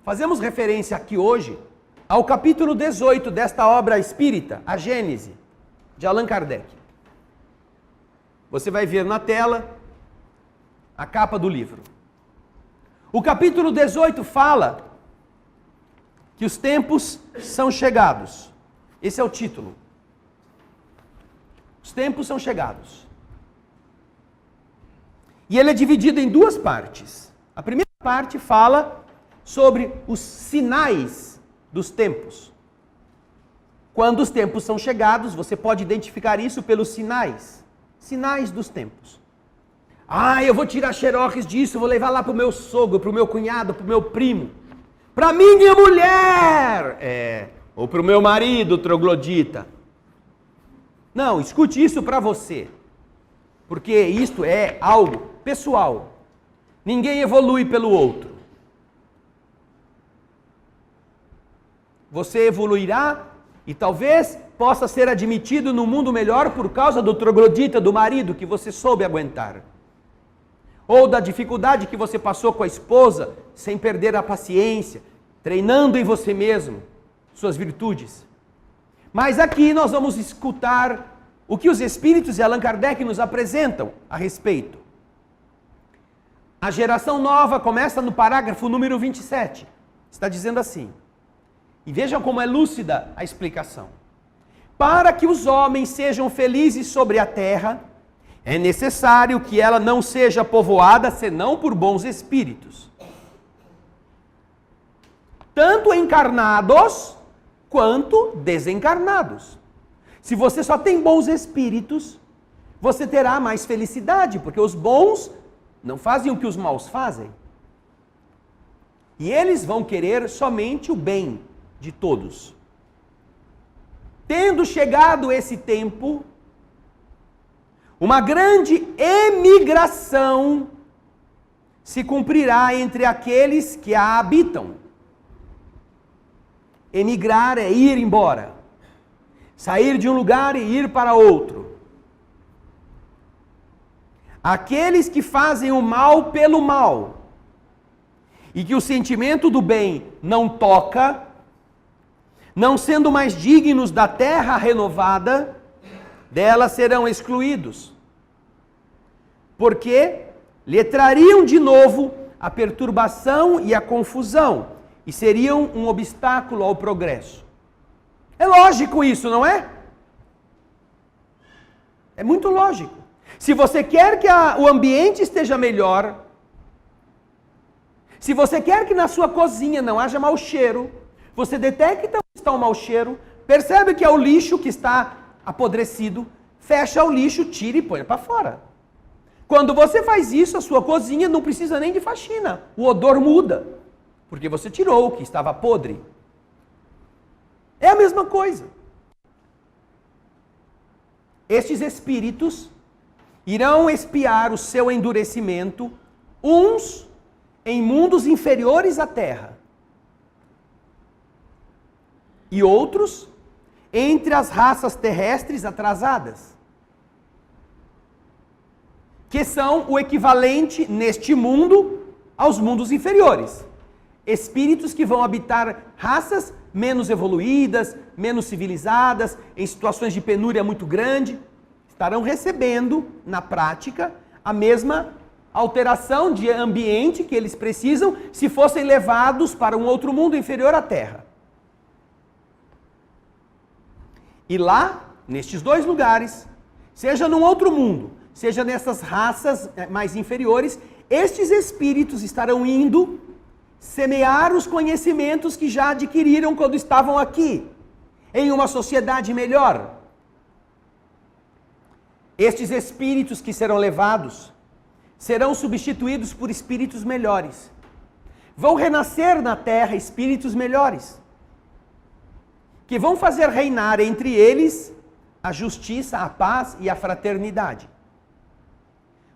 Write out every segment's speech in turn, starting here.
Fazemos referência aqui hoje ao capítulo 18 desta obra espírita, a Gênese, de Allan Kardec. Você vai ver na tela a capa do livro. O capítulo 18 fala que os tempos são chegados. Esse é o título. Os tempos são chegados. E ele é dividido em duas partes. A primeira parte fala sobre os sinais dos tempos. Quando os tempos são chegados, você pode identificar isso pelos sinais. Sinais dos tempos. Eu vou tirar xerox disso, vou levar lá para o meu sogro, para o meu cunhado, para o meu primo. Para minha mulher! Ou para o meu marido, troglodita. Não, escute isso para você. Porque isto é algo pessoal. Ninguém evolui pelo outro. Você evoluirá e talvez possa ser admitido no mundo melhor por causa do troglodita do marido que você soube aguentar. Ou da dificuldade que você passou com a esposa sem perder a paciência, treinando em você mesmo suas virtudes. Mas aqui nós vamos escutar o que os Espíritos e Allan Kardec nos apresentam a respeito. A geração nova começa no parágrafo número 27. Está dizendo assim. E vejam como é lúcida a explicação. Para que os homens sejam felizes sobre a terra, é necessário que ela não seja povoada senão por bons espíritos. Tanto encarnados quanto desencarnados. Se você só tem bons espíritos, você terá mais felicidade, porque os bons não fazem o que os maus fazem. E eles vão querer somente o bem de todos. Tendo chegado esse tempo, uma grande emigração se cumprirá entre aqueles que a habitam. Emigrar é ir embora. Sair de um lugar e ir para outro. Aqueles que fazem o mal pelo mal e que o sentimento do bem não toca, não sendo mais dignos da terra renovada, dela serão excluídos. Porque lhe trariam de novo a perturbação e a confusão e seriam um obstáculo ao progresso. É lógico isso, não é? É muito lógico. Se você quer que o ambiente esteja melhor, se você quer que na sua cozinha não haja mau cheiro, você detecta onde está o mau cheiro, percebe que é o lixo que está apodrecido, fecha o lixo, tira e põe para fora. Quando você faz isso, a sua cozinha não precisa nem de faxina, o odor muda, porque você tirou o que estava podre. É a mesma coisa. Estes espíritos irão expiar o seu endurecimento, uns em mundos inferiores à Terra, e outros entre as raças terrestres atrasadas, que são o equivalente neste mundo aos mundos inferiores. Espíritos que vão habitar raças menos evoluídas, menos civilizadas, em situações de penúria muito grande, estarão recebendo, na prática, a mesma alteração de ambiente que eles precisam se fossem levados para um outro mundo inferior à Terra. E lá, nestes dois lugares, seja num outro mundo, seja nessas raças mais inferiores, estes espíritos estarão indo semear os conhecimentos que já adquiriram quando estavam aqui, em uma sociedade melhor. Estes espíritos que serão levados serão substituídos por espíritos melhores. Vão renascer na Terra espíritos melhores, que vão fazer reinar entre eles a justiça, a paz e a fraternidade.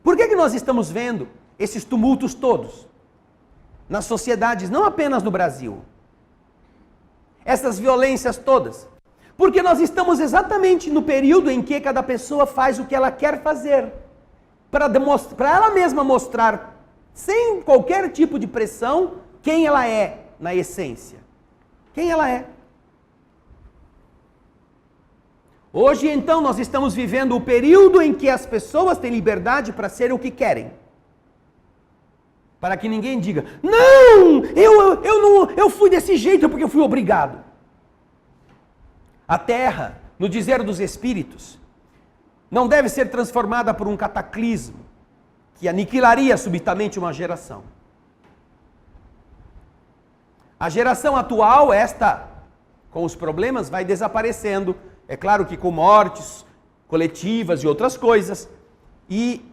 Por que nós estamos vendo esses tumultos todos? Nas sociedades, não apenas no Brasil. Essas violências todas. Porque nós estamos exatamente no período em que cada pessoa faz o que ela quer fazer. Para ela mesma mostrar, sem qualquer tipo de pressão, quem ela é na essência. Quem ela é? Hoje, então, nós estamos vivendo o período em que as pessoas têm liberdade para ser o que querem. Para que ninguém diga, não, eu fui desse jeito porque eu fui obrigado. A terra, no dizer dos Espíritos, não deve ser transformada por um cataclismo que aniquilaria subitamente uma geração. A geração atual, esta, com os problemas, vai desaparecendo. É claro que com mortes coletivas e outras coisas. E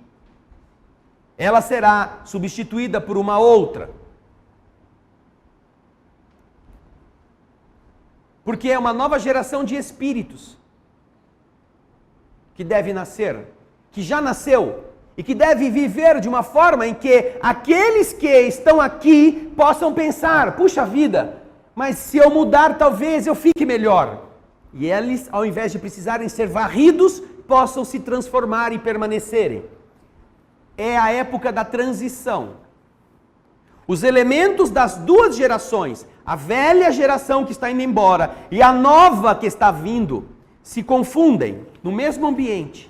ela será substituída por uma outra. Porque é uma nova geração de espíritos que deve nascer, que já nasceu e que deve viver de uma forma em que aqueles que estão aqui possam pensar, puxa vida, mas se eu mudar talvez eu fique melhor. E eles, ao invés de precisarem ser varridos, possam se transformar e permanecerem. É a época da transição. Os elementos das duas gerações, a velha geração que está indo embora e a nova que está vindo, se confundem no mesmo ambiente.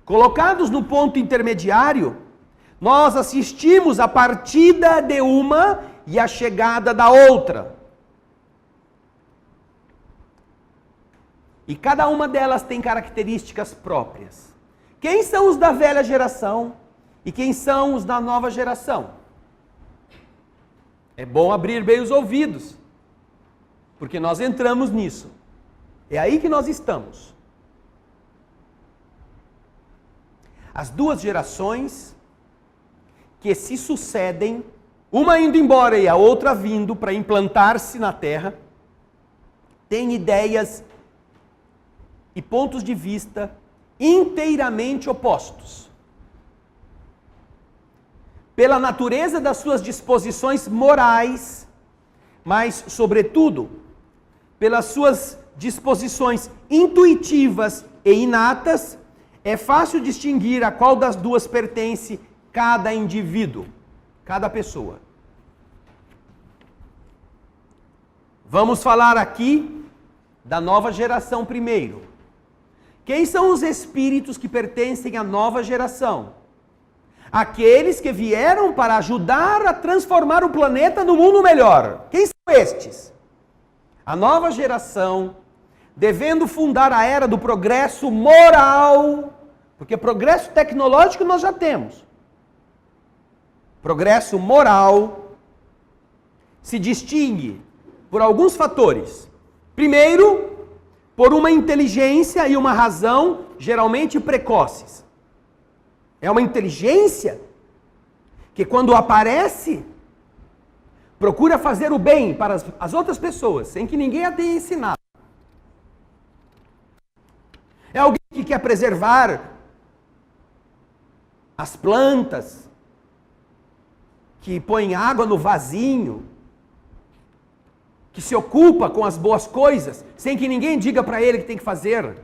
Colocados no ponto intermediário, nós assistimos a partida de uma e a chegada da outra. E cada uma delas tem características próprias. Quem são os da velha geração e quem são os da nova geração? É bom abrir bem os ouvidos, porque nós entramos nisso. É aí que nós estamos. As duas gerações que se sucedem, uma indo embora e a outra vindo para implantar-se na Terra, têm ideias e pontos de vista inteiramente opostos. Pela natureza das suas disposições morais, mas, sobretudo, pelas suas disposições intuitivas e inatas, é fácil distinguir a qual das duas pertence cada indivíduo, cada pessoa. Vamos falar aqui da nova geração primeiro. Quem são os espíritos que pertencem à nova geração? Aqueles que vieram para ajudar a transformar o planeta num mundo melhor. Quem são estes? A nova geração, devendo fundar a era do progresso moral, porque progresso tecnológico nós já temos. Progresso moral se distingue por alguns fatores. Primeiro, por uma inteligência e uma razão geralmente precoces. É uma inteligência que quando aparece, procura fazer o bem para as outras pessoas, sem que ninguém a tenha ensinado. É alguém que quer preservar as plantas, que põe água no vasinho, que se ocupa com as boas coisas, sem que ninguém diga para ele que tem que fazer.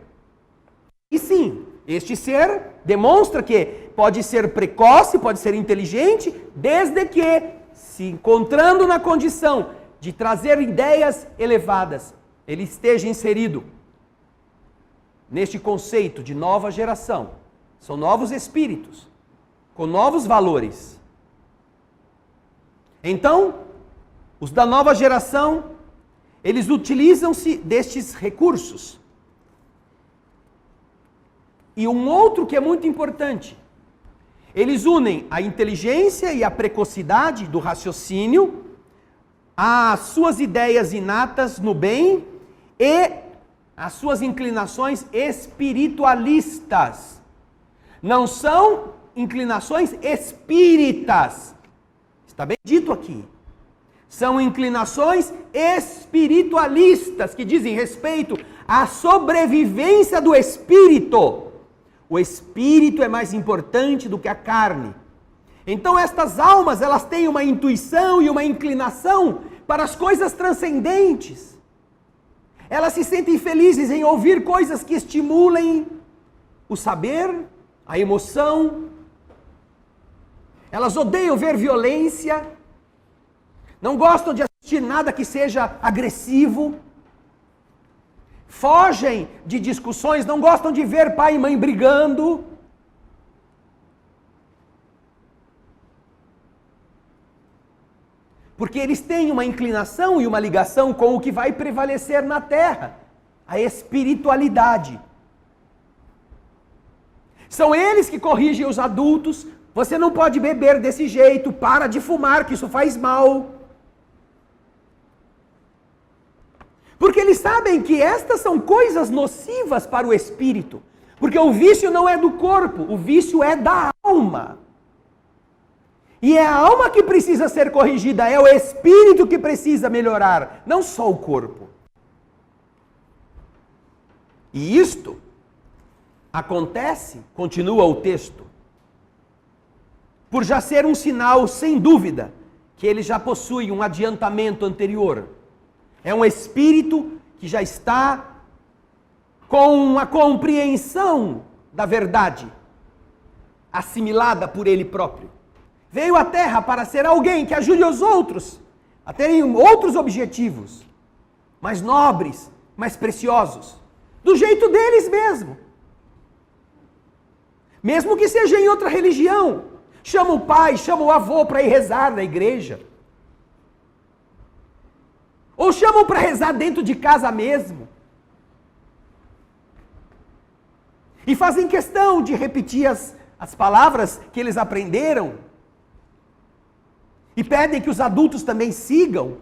E sim, este ser demonstra que pode ser precoce, pode ser inteligente, desde que, se encontrando na condição de trazer ideias elevadas, ele esteja inserido neste conceito de nova geração. São novos espíritos, com novos valores. Então, os da nova geração, eles utilizam-se destes recursos. E um outro que é muito importante, eles unem a inteligência e a precocidade do raciocínio às suas ideias inatas no bem e às suas inclinações espiritualistas. Não são inclinações espíritas. Está bem dito aqui. São inclinações espiritualistas que dizem respeito à sobrevivência do espírito. O espírito é mais importante do que a carne. Então estas almas, elas têm uma intuição e uma inclinação para as coisas transcendentes. Elas se sentem felizes em ouvir coisas que estimulem o saber, a emoção. Elas odeiam ver violência. não gostam de assistir nada que seja agressivo, fogem de discussões, não gostam de ver pai e mãe brigando. Porque eles têm uma inclinação e uma ligação com o que vai prevalecer na terra, a espiritualidade. São eles que corrigem os adultos. Você não pode beber desse jeito, para de fumar, que isso faz mal. Porque eles sabem que estas são coisas nocivas para o espírito. Porque o vício não é do corpo, o vício é da alma. E é a alma que precisa ser corrigida, é o espírito que precisa melhorar, não só o corpo. E isto acontece, continua o texto, por já ser um sinal, sem dúvida, que ele já possui um adiantamento anterior. É um espírito que já está com uma compreensão da verdade, assimilada por ele próprio. Veio à Terra para ser alguém que ajude os outros a terem outros objetivos, mais nobres, mais preciosos, do jeito deles mesmo. Mesmo que seja em outra religião, chama o pai, chama o avô para ir rezar na igreja. Ou chamam para rezar dentro de casa mesmo. E fazem questão de repetir as palavras que eles aprenderam. E pedem que os adultos também sigam.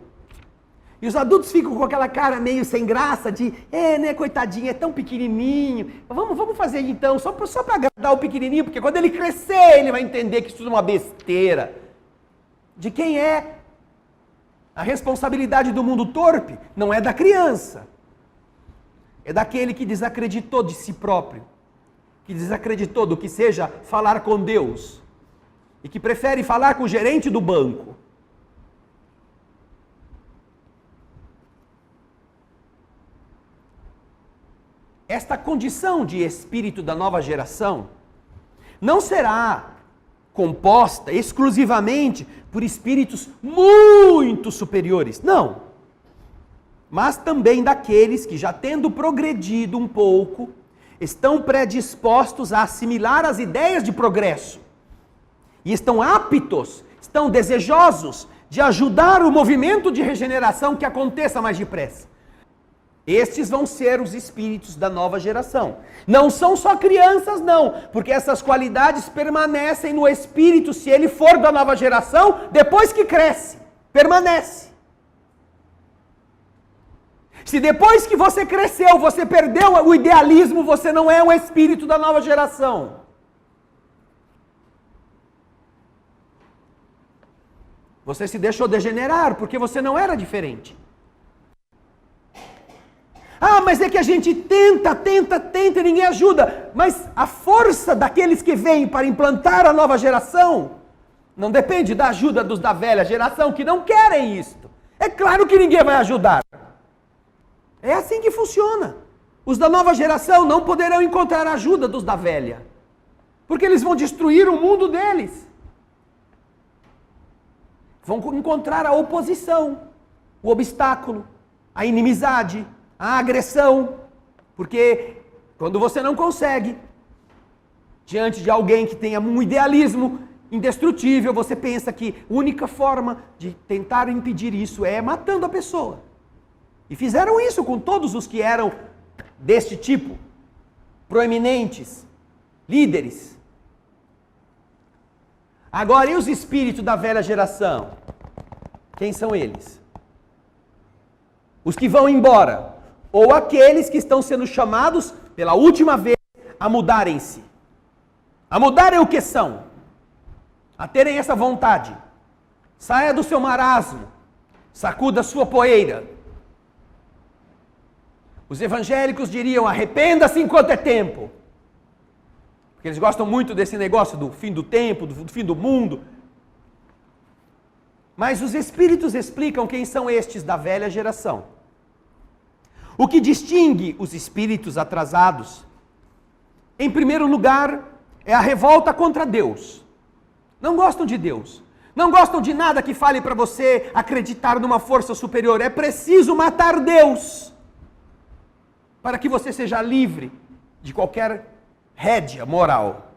E os adultos ficam com aquela cara meio sem graça de, né, coitadinho, é tão pequenininho. Vamos fazer então, só para agradar o pequenininho, porque quando ele crescer, ele vai entender que isso é uma besteira. De quem é? A responsabilidade do mundo torpe não é da criança. É daquele que desacreditou de si próprio. Que desacreditou do que seja falar com Deus. E que prefere falar com o gerente do banco. Esta condição de espírito da nova geração não será composta exclusivamente por espíritos muito superiores, não. Mas também daqueles que, já tendo progredido um pouco, estão predispostos a assimilar as ideias de progresso. E estão aptos, estão desejosos de ajudar o movimento de regeneração que aconteça mais depressa. Estes vão ser os espíritos da nova geração. Não são só crianças, não, porque essas qualidades permanecem no espírito, se ele for da nova geração, depois que cresce, permanece. Se depois que você cresceu, você perdeu o idealismo, você não é um espírito da nova geração. Você se deixou degenerar, porque você não era diferente. Ah, mas é que a gente tenta e ninguém ajuda. Mas a força daqueles que vêm para implantar a nova geração não depende da ajuda dos da velha geração, que não querem isto. É claro que ninguém vai ajudar. É assim que funciona. Os da nova geração não poderão encontrar a ajuda dos da velha, porque eles vão destruir o mundo deles. Vão encontrar a oposição, o obstáculo, a inimizade, a agressão, porque quando você não consegue, diante de alguém que tenha um idealismo indestrutível, você pensa que a única forma de tentar impedir isso é matando a pessoa. E fizeram isso com todos os que eram deste tipo, proeminentes, líderes. Agora, e os espíritos da velha geração? Quem são eles? Os que vão embora. Ou aqueles que estão sendo chamados pela última vez a mudarem-se. A mudarem o que são. A terem essa vontade. Saia do seu marasmo. Sacuda a sua poeira. Os evangélicos diriam, arrependa-se enquanto é tempo. Porque eles gostam muito desse negócio do fim do tempo, do fim do mundo. Mas os espíritos explicam quem são estes da velha geração. O que distingue os espíritos atrasados, em primeiro lugar, é a revolta contra Deus. Não gostam de Deus. Não gostam de nada que fale para você acreditar numa força superior. É preciso matar Deus para que você seja livre de qualquer rédea moral.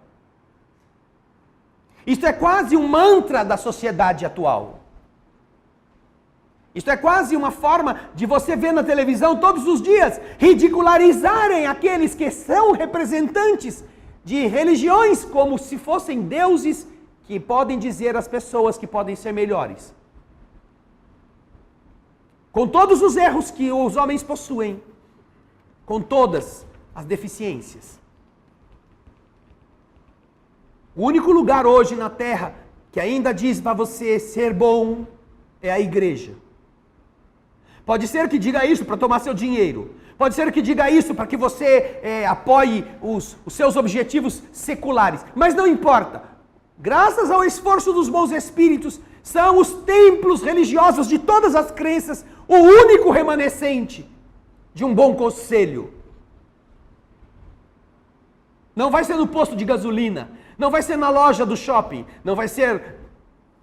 Isto é quase um mantra da sociedade atual. Isto é quase uma forma de você ver na televisão todos os dias ridicularizarem aqueles que são representantes de religiões como se fossem deuses que podem dizer às pessoas que podem ser melhores. Com todos os erros que os homens possuem, com todas as deficiências. O único lugar hoje na Terra que ainda diz para você ser bom é a igreja. Pode ser que diga isso para tomar seu dinheiro. Pode ser que diga isso para que você apoie os seus objetivos seculares. Mas não importa. Graças ao esforço dos bons espíritos, são os templos religiosos de todas as crenças o único remanescente de um bom conselho. Não vai ser no posto de gasolina, não vai ser na loja do shopping, não vai ser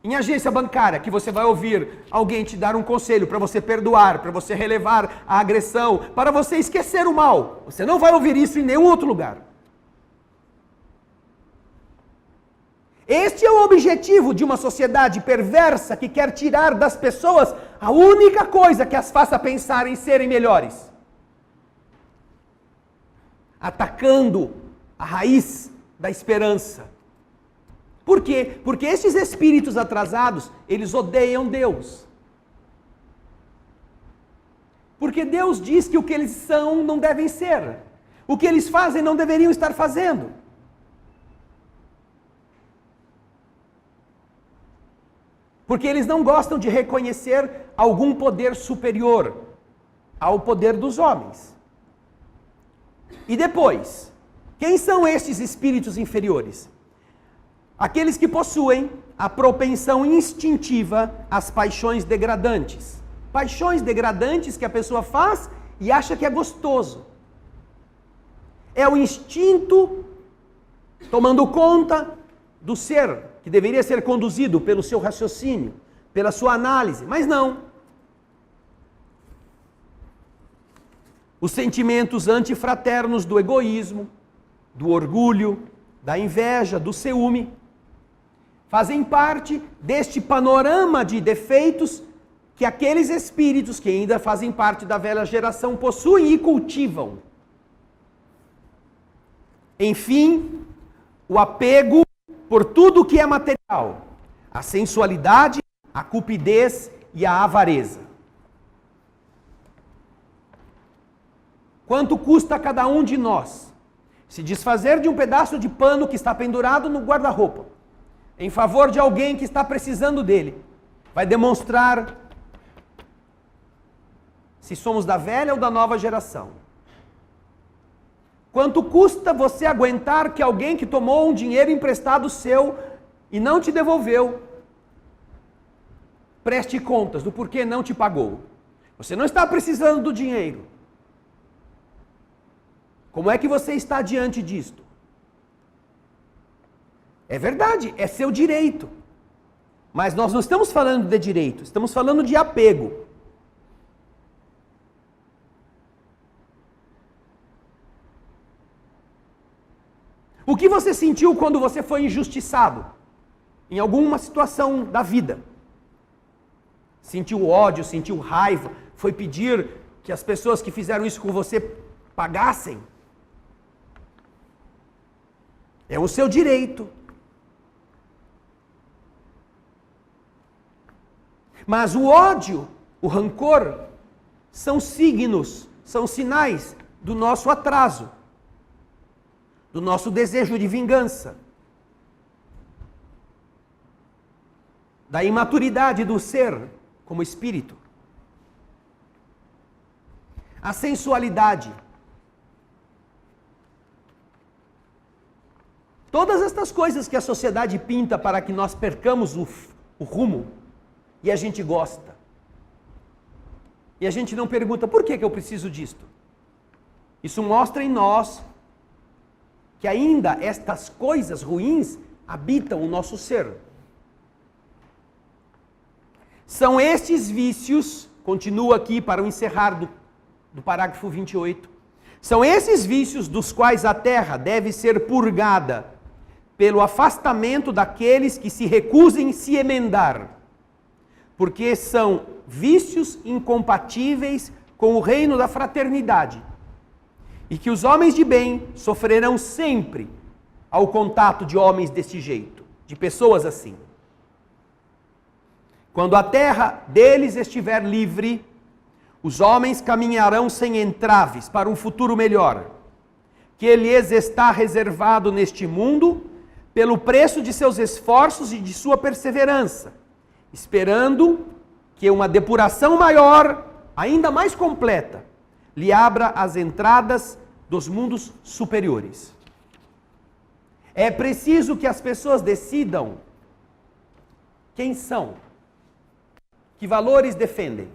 em agência bancária que você vai ouvir alguém te dar um conselho para você perdoar, para você relevar a agressão, para você esquecer o mal. Você não vai ouvir isso em nenhum outro lugar. Este é o objetivo de uma sociedade perversa que quer tirar das pessoas a única coisa que as faça pensar em serem melhores. Atacando a raiz da esperança. Por quê? Porque esses espíritos atrasados, eles odeiam Deus. Porque Deus diz que o que eles são não devem ser. O que eles fazem não deveriam estar fazendo. Porque eles não gostam de reconhecer algum poder superior ao poder dos homens. E depois, quem são estes espíritos inferiores? Aqueles que possuem a propensão instintiva às paixões degradantes. Paixões degradantes que a pessoa faz e acha que é gostoso. É o instinto tomando conta do ser, que deveria ser conduzido pelo seu raciocínio, pela sua análise, mas não. Os sentimentos antifraternos do egoísmo, do orgulho, da inveja, do ciúme, fazem parte deste panorama de defeitos que aqueles espíritos que ainda fazem parte da velha geração possuem e cultivam. Enfim, o apego por tudo que é material, a sensualidade, a cupidez e a avareza. Quanto custa a cada um de nós se desfazer de um pedaço de pano que está pendurado no guarda-roupa, em favor de alguém que está precisando dele? Vai demonstrar se somos da velha ou da nova geração. Quanto custa você aguentar que alguém que tomou um dinheiro emprestado seu e não te devolveu, preste contas do porquê não te pagou? Você não está precisando do dinheiro. Como é que você está diante disto? É verdade, é seu direito. Mas nós não estamos falando de direito, estamos falando de apego. O que você sentiu quando você foi injustiçado? Em alguma situação da vida? Sentiu ódio, sentiu raiva? Foi pedir que as pessoas que fizeram isso com você pagassem? É o seu direito. Mas o ódio, o rancor, são signos, são sinais do nosso atraso, do nosso desejo de vingança, da imaturidade do ser como espírito. A sensualidade. Todas estas coisas que a sociedade pinta para que nós percamos o rumo, e a gente gosta. E a gente não pergunta, por que eu preciso disto? Isso mostra em nós que ainda estas coisas ruins habitam o nosso ser. São estes vícios, continua aqui para o encerrar do parágrafo 28, são esses vícios dos quais a terra deve ser purgada pelo afastamento daqueles que se recusem se emendar, porque são vícios incompatíveis com o reino da fraternidade, e que os homens de bem sofrerão sempre ao contato de homens desse jeito, de pessoas assim. Quando a terra deles estiver livre, os homens caminharão sem entraves para um futuro melhor, que lhes está reservado neste mundo pelo preço de seus esforços e de sua perseverança, esperando que uma depuração maior, ainda mais completa, lhe abra as entradas dos mundos superiores. É preciso que as pessoas decidam quem são, que valores defendem.